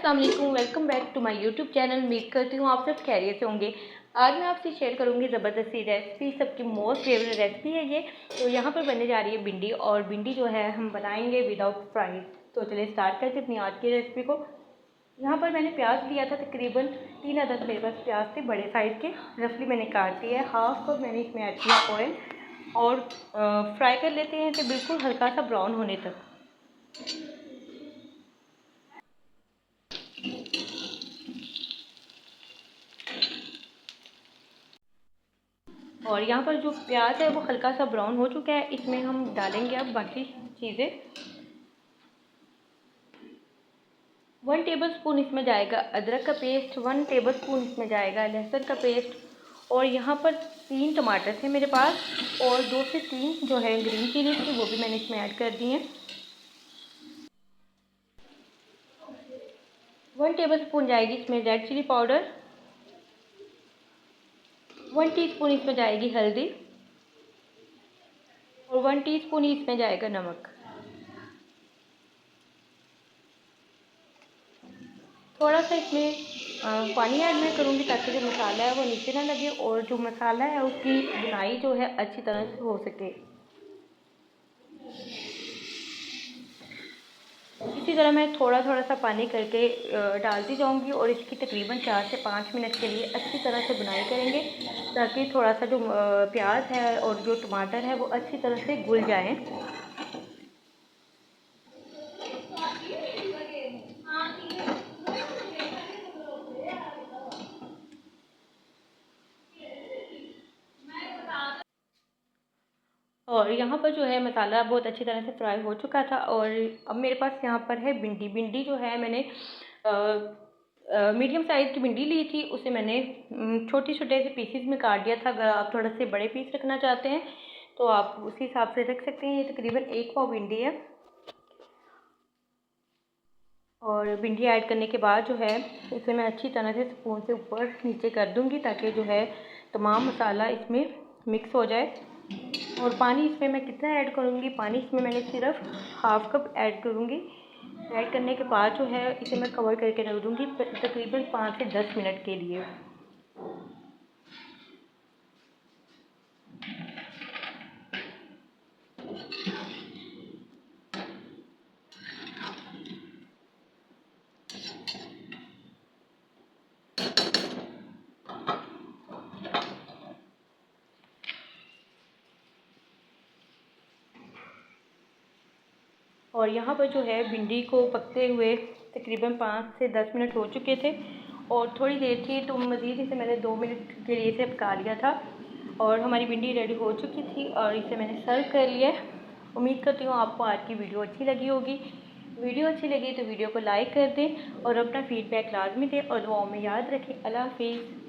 अस्सलाम वालेकुम, welcome back to my YouTube channel. उम्मीद करती हूँ आप सब खैरियत से होंगे। आज मैं आपसे शेयर करूँगी ज़बरदस्ती रेसिपी, सबकी मोस्ट फेवरेट रेसिपी है ये। तो यहाँ पर बनने जा रही है भिंडी, और भिंडी जो है हम बनाएंगे विदाउट फ्राई। तो चलिए स्टार्ट करते अपनी आज की रेसिपी को। यहाँ पर मैंने प्याज लिया था, तकरीबन 3 अदद मेरे पास प्याज थे बड़े साइज़ के। रफली मैंने काट दिया है। हाफ कप मैंने इसमें ऐड किया ऑयल, और फ्राई कर लेते हैं तो बिल्कुल हल्का सा ब्राउन होने तक। और यहाँ पर जो प्याज है वो हल्का सा ब्राउन हो चुका है। इसमें हम डालेंगे अब बाकी चीज़ें। 1 टेबलस्पून इसमें जाएगा अदरक का पेस्ट, 1 टेबलस्पून इसमें जाएगा लहसुन का पेस्ट, और यहाँ पर 3 टमाटर थे मेरे पास, और 2 से 3 जो है ग्रीन चिली थी वो भी मैंने इसमें ऐड कर दी हैं। 1 टेबलस्पून जाएगी इसमें रेड चिली पाउडर, 1 टीस्पून इसमें जाएगी हल्दी, और 1 टीस्पून ही इसमें जाएगा नमक। थोड़ा सा इसमें पानी ऐड मैं करूँगी ताकि जो मसाला है वो नीचे ना लगे, और जो मसाला है उसकी बुनाई जो है अच्छी तरह से हो सके। इसी तरह मैं थोड़ा थोड़ा सा पानी करके डालती जाऊँगी, और इसकी तकरीबन 4 से 5 मिनट के लिए अच्छी तरह से बुनाई करेंगे, ताकि थोड़ा सा जो प्याज है और जो टमाटर है वो अच्छी तरह से घुल जाएँ। और यहाँ पर जो है मसाला बहुत अच्छी तरह से फ्राई हो चुका था, और अब मेरे पास यहाँ पर है भिंडी। भिंडी जो है मैंने मीडियम साइज़ की भिंडी ली थी, उसे मैंने छोटे छोटे से पीसेस में काट दिया था। अगर आप थोड़ा से बड़े पीस रखना चाहते हैं तो आप उसी हिसाब से रख सकते हैं। ये तकरीबन 1 पाव भिंडी है। और भिंडी ऐड करने के बाद जो है इसे मैं अच्छी तरह से स्पून से ऊपर नीचे कर दूँगी, ताकि जो है तमाम मसाला इसमें मिक्स हो जाए। और पानी इसमें मैं कितना ऐड करूँगी, पानी इसमें मैंने सिर्फ हाफ कप ऐड करूँगी। ऐड करने के बाद जो है इसे मैं कवर करके रख दूँगी तकरीबन 5 से 10 मिनट के लिए। और यहाँ पर जो है भिंडी को पकते हुए तकरीबन 5 से 10 मिनट हो चुके थे, और थोड़ी देर थी तो मज़ीद इसे मैंने 2 मिनट के लिए इसे पका लिया था, और हमारी भिंडी रेडी हो चुकी थी, और इसे मैंने सर्व कर लिया है। उम्मीद करती हूँ आपको आज की वीडियो अच्छी लगी होगी। वीडियो अच्छी लगी तो वीडियो को लाइक कर दें, और अपना फ़ीडबैक लाजमी दें, और दुआओं में याद रखें। अल्लाह हाफिज़।